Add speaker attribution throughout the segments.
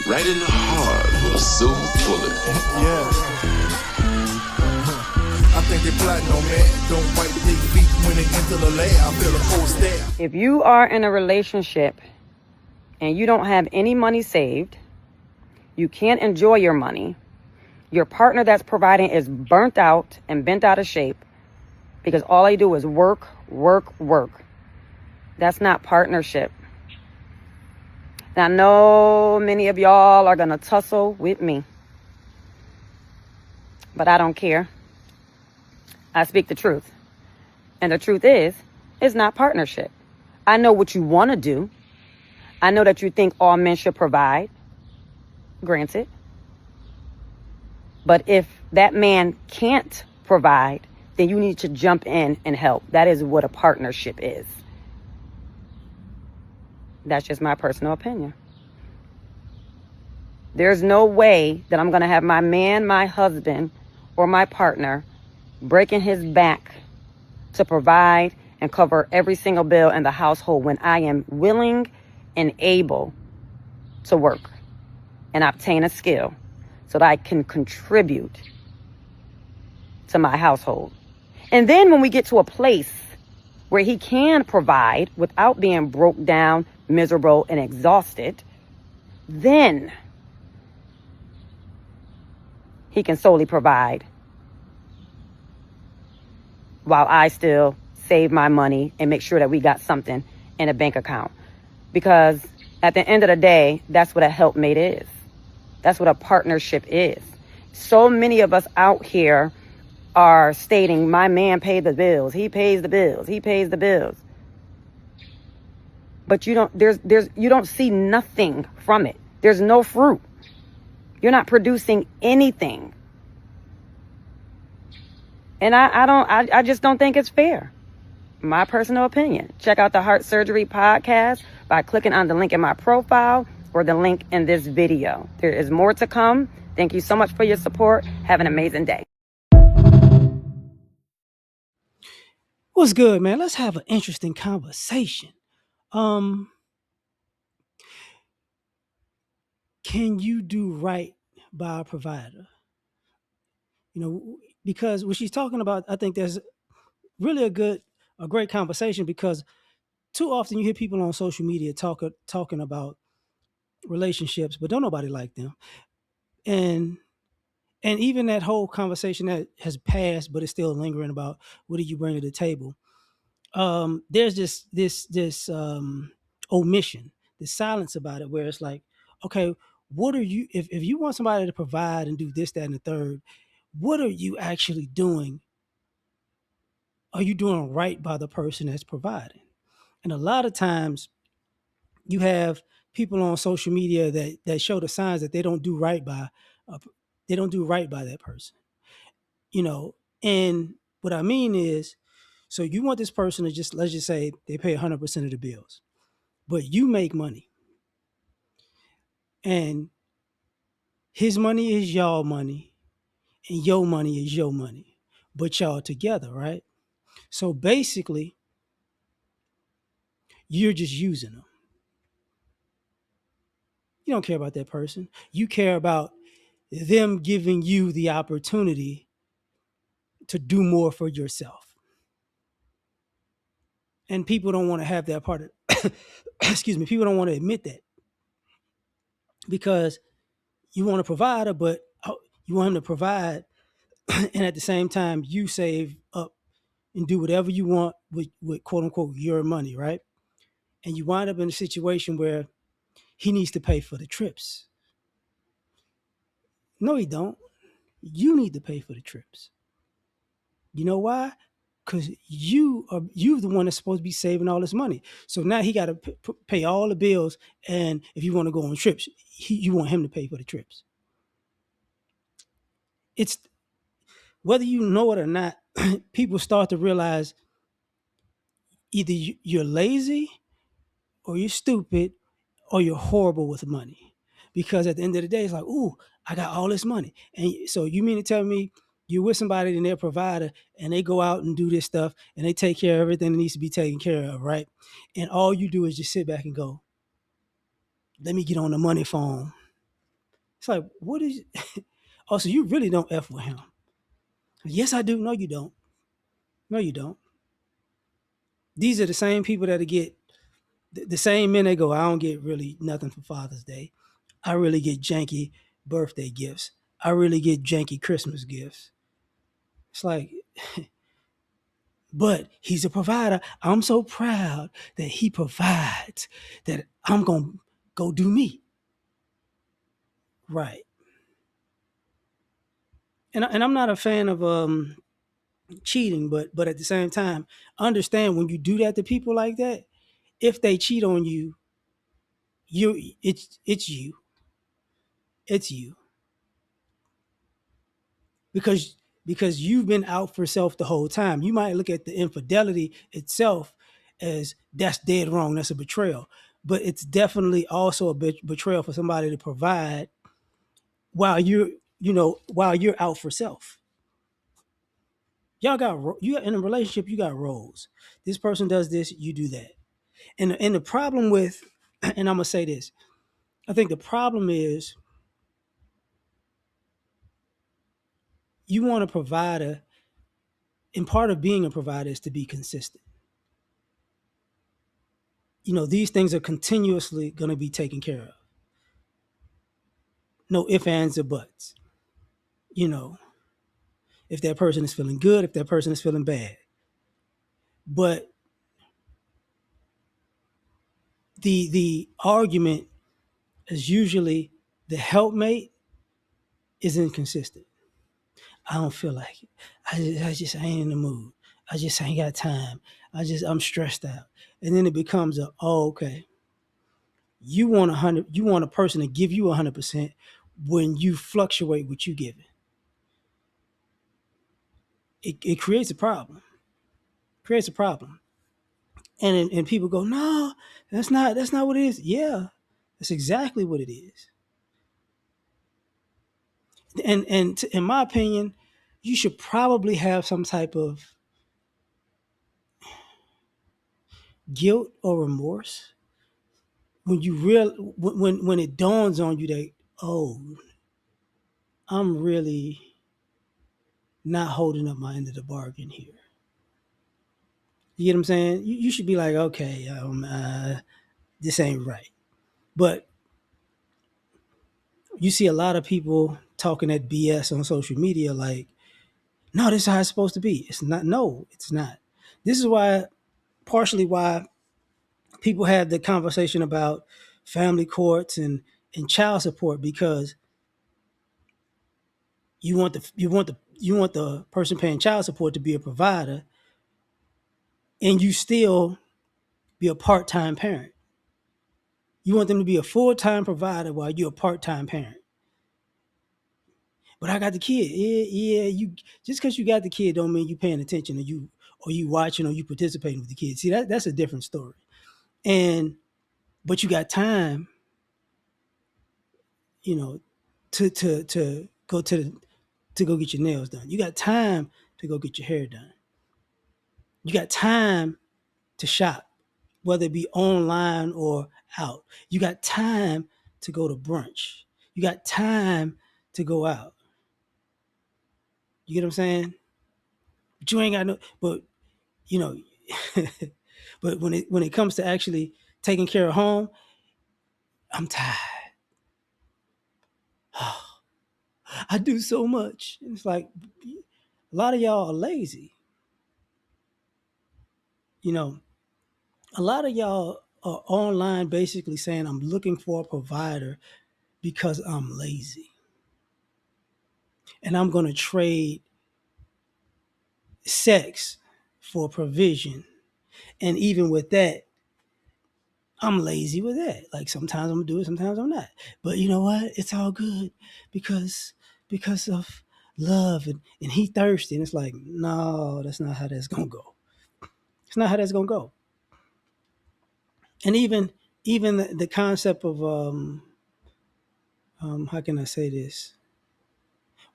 Speaker 1: Right in the heart of Silver Bullet.
Speaker 2: Yeah. I think they plotting on man. Don't wipe their feet when they enter the L.A.R. I feel a cold stare.
Speaker 3: If you are in a relationship and you don't have any money saved, you can't enjoy your money, your partner that's providing is burnt out and bent out of shape because all they do is work, work, work. That's not partnership. And I know many of y'all are going to tussle with me, but I don't care. I speak the truth. And the truth is, it's not partnership. I know what you want to do. I know that you think all men should provide. Granted. But if that man can't provide, then you need to jump in and help. That is what a partnership is. That's just my personal opinion. There's no way that I'm going to have my man, my husband, or my partner breaking his back to provide and cover every single bill in the household when I am willing and able to work and obtain a skill so that I can contribute to my household. And then when we get to a place where he can provide without being broke down, miserable, and exhausted, then he can solely provide while I still save my money and make sure that we got something in a bank account. Because at the end of the day, that's what a helpmate is. That's what a partnership is. So many of us out here are stating, my man paid the bills. He pays the bills. He pays the bills. But you don't see nothing from it. There's no fruit. You're not producing anything. And I just don't think it's fair. My personal opinion. Check out the Heart Surgery podcast by clicking on the link in my profile or the link in this video. There is more to come. Thank you so much for your support. Have an amazing day.
Speaker 4: What's good, man? Let's have an interesting conversation. Can you do right by a provider? Because what she's talking about, I think there's really a great conversation, because too often you hear people on social media talking about relationships, but don't nobody like them. And even that whole conversation that has passed, but it's still lingering about what do you bring to the table. There's this omission, this silence about it, where it's like, okay, what are you, if you want somebody to provide and do this, that, and the third, what are you actually doing? Are you doing right by the person that's providing? And a lot of times you have people on social media that show the signs that they don't do right by that person, and what I mean is, so you want this person to just, let's just say they pay 100% of the bills, but you make money and his money is y'all money and your money is your money, but y'all together, right? So basically you're just using them. You don't care about that person. You care about them giving you the opportunity to do more for yourself. And people don't want to have that part of excuse me, people don't want to admit that, because you want to provide her, but you want him to provide, and at the same time you save up and do whatever you want with quote unquote your money, right? And you wind up in a situation where he needs to pay for the trips. No, he don't. You need to pay for the trips. You know why? Because you the one that's supposed to be saving all this money. So now he got to pay all the bills, and if you want to go on trips, you want him to pay for the trips. It's, whether you know it or not, people start to realize either you're lazy or you're stupid or you're horrible with money. Because at the end of the day, it's like, ooh, I got all this money. And so you mean to tell me you're with somebody and they're a provider and they go out and do this stuff and they take care of everything that needs to be taken care of, right? And all you do is just sit back and go, let me get on the money phone It's like, what is? Oh, so you really don't f with him? Yes, I do. No, you don't. No, you don't. These are the same people that get the same men that go, I don't get really nothing for Father's Day. I really get janky birthday gifts. I really get janky Christmas gifts. It's like, but he's a provider. I'm so proud that he provides that I'm going to go do me. Right. And I'm not a fan of cheating, but at the same time, understand when you do that to people like that, if they cheat on you, it's you. It's you. Because you've been out for self the whole time. You might look at the infidelity itself as that's dead wrong, that's a betrayal. But it's definitely also a betrayal for somebody to provide while while you're out for self. Y'all got you in a relationship, you got roles. This person does this, you do that. And the problem with and I'm gonna say this, I think the problem is you want a provider, and part of being a provider is to be consistent. These things are continuously going to be taken care of. No ifs, ands, or buts. You know, if that person is feeling good, if that person is feeling bad. But the argument is usually the helpmate is inconsistent. I don't feel like it. I just ain't in the mood. I just ain't got time. I'm stressed out. And then it becomes okay. You want 100. You want a person to give you 100% when you fluctuate what you give it. It creates a problem. Creates a problem. And people go, no, that's not what it is. Yeah, that's exactly what it is. And in my opinion, you should probably have some type of guilt or remorse when you when it dawns on you that, oh, I'm really not holding up my end of the bargain here. You get what I'm saying? You should be like, okay, this ain't right. But you see a lot of people talking that BS on social media, like, no, this is how it's supposed to be. It's not. No, it's not. This is partially why people have the conversation about family courts and child support, because you want the person paying child support to be a provider, and you still be a part-time parent. You want them to be a full-time provider while you're a part-time parent. But I got the kid. Yeah. You just because you got the kid don't mean you paying attention, or you watching, or you participating with the kid. See, that's a different story. And but you got time, you know, to go to go get your nails done. You got time to go get your hair done. You got time to shop, whether it be online or out. You got time to go to brunch. You got time to go out. You get what I'm saying? But you ain't got no. But you know, but when it comes to actually taking care of home, I'm tired. I do so much. It's like a lot of y'all are lazy. You know, a lot of y'all are online basically saying I'm looking for a provider because I'm lazy. And I'm going to trade sex for provision. And even with that, I'm lazy with that. Like sometimes I'm gonna do it, sometimes I'm not. But you know what? It's all good because of love and he thirsty. And it's like, no, that's not how that's gonna go. It's not how that's gonna go. And even the concept of how can I say this?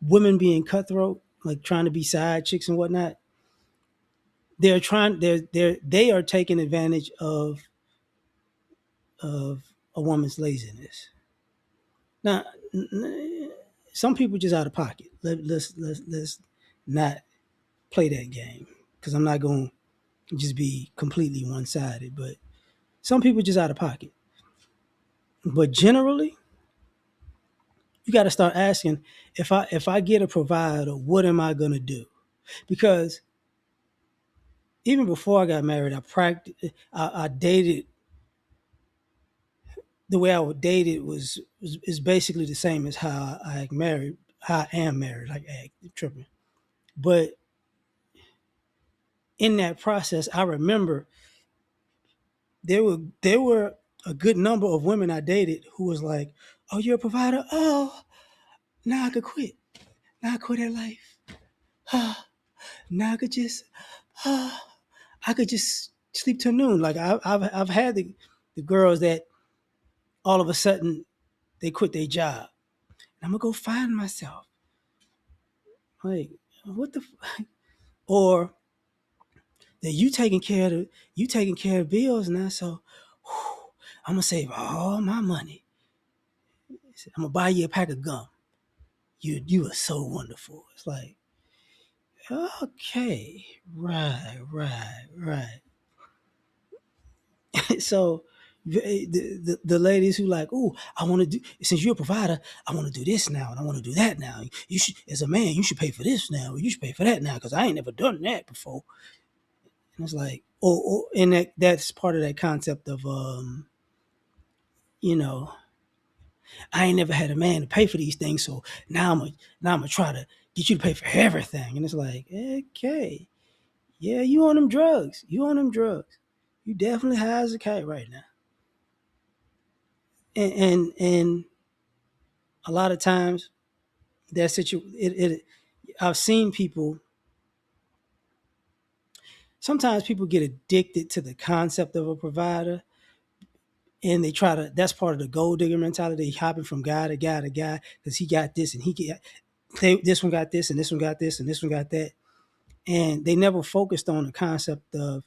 Speaker 4: Women being cutthroat, like trying to be side chicks and whatnot. They are taking advantage of a woman's laziness. Now, some people just out of pocket. Let's not play that game because I'm not going to just be completely one sided. But some people just out of pocket. But generally, you got to start asking if I get a provider, what am I going to do? Because even before I got married, I dated the way I would date it was is basically the same as how I married, how I am married, like tripping. But in that process, I remember there were a good number of women I dated who was like, "Oh, you're a provider? Oh, now I could quit. Now I quit that life. Now I could just, I could just sleep till noon." Like I've had the girls that all of a sudden they quit their job. I'm gonna go find myself. Like what the, or that you taking care of bills now, so whew, I'm gonna save all my money. I'm gonna buy you a pack of gum. You are so wonderful. It's like, okay, right. So the ladies who like, oh, I want to do, since you're a provider, I want to do this now and I want to do that now. You should, as a man, you should pay for this now. You should pay for that now because I ain't never done that before. And it's like, and that's part of that concept of, you know, I ain't never had a man to pay for these things, so now I'm gonna try to get you to pay for everything. And it's like, okay, yeah, you on them drugs. You on them drugs. You definitely high as a kite right now. And a lot of times that I've seen people. Sometimes people get addicted to the concept of a provider, and they try to. That's part of the gold digger mentality. They hopping from guy to guy to guy because he got this and this one got this and this one got this and this one got that, and they never focused on the concept of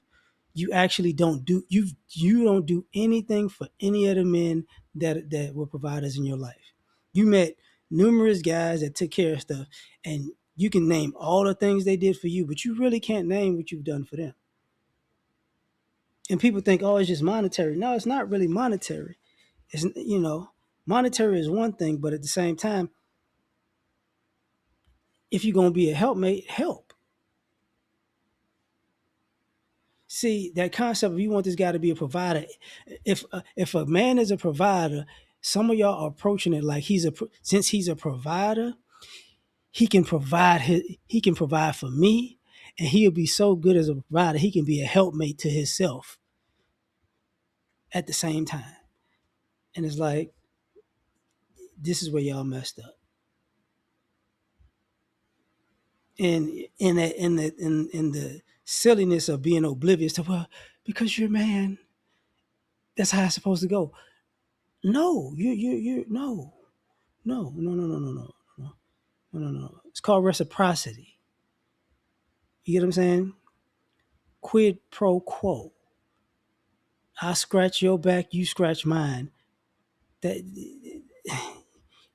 Speaker 4: you don't do anything for any of the men that were providers in your life. You met numerous guys that took care of stuff, and you can name all the things they did for you, but you really can't name what you've done for them. And people think, oh, it's just monetary. No, it's not really monetary. It's, monetary is one thing, but at the same time, if you're gonna be a helpmate, help. See that concept of you want this guy to be a provider. If a man is a provider, some of y'all are approaching it like since he's a provider, he can provide for me, and he'll be so good as a provider he can be a helpmate to himself at the same time. And it's like, this is where y'all messed up. And in the silliness of being oblivious to, well, because you're a man, that's how it's supposed to go. No, you no. No, no, no, no, no, no, no, no, no, no. It's called reciprocity. You get what I'm saying? Quid pro quo. I scratch your back, you scratch mine. That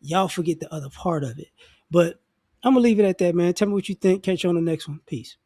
Speaker 4: y'all forget the other part of it. But I'm gonna leave it at that, man. Tell me what you think. Catch you on the next one. Peace.